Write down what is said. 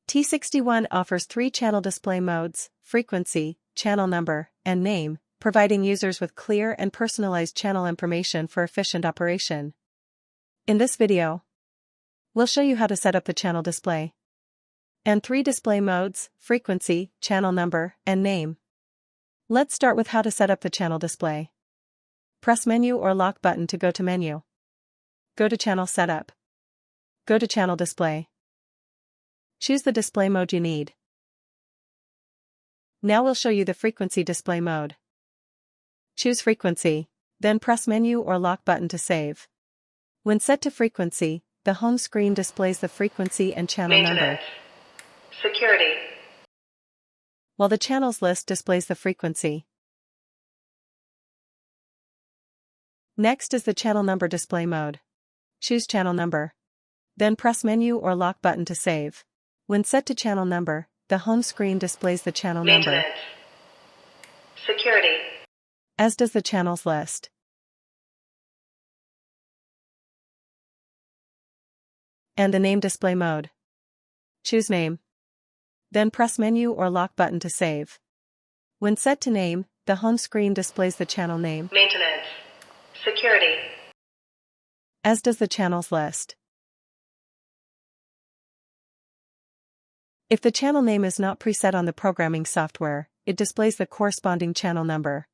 T61 offers 3 channel display modes: frequency, channel number, and name, providing users with clear and personalized channel information for efficient operation. In this video, we'll show you how to set up the channel display and 3 display modes: frequency, channel number, and name. Let's start with how to set up the channel display. Press Menu or Lock button to go to Menu. Go to Channel Setup. Go to Channel Display. Choose the display mode you need. Now we'll show you the frequency display mode. Choose Frequency, then press Menu or Lock button to save. When set to frequency, the home screen displays the frequency and channel number. Security. While the channels list displays the frequency. Next is the channel number display mode. Choose channel number. Then press Menu or Lock button to save. When set to channel number, the home screen displays the channel number. Security. As does the channels list. And the name display mode. Choose Name. Then press Menu or Lock button to save. When set to name, the home screen displays the channel name. Maintenance. Security. As does the channels list. If the channel name is not preset on the programming software, it displays the corresponding channel number.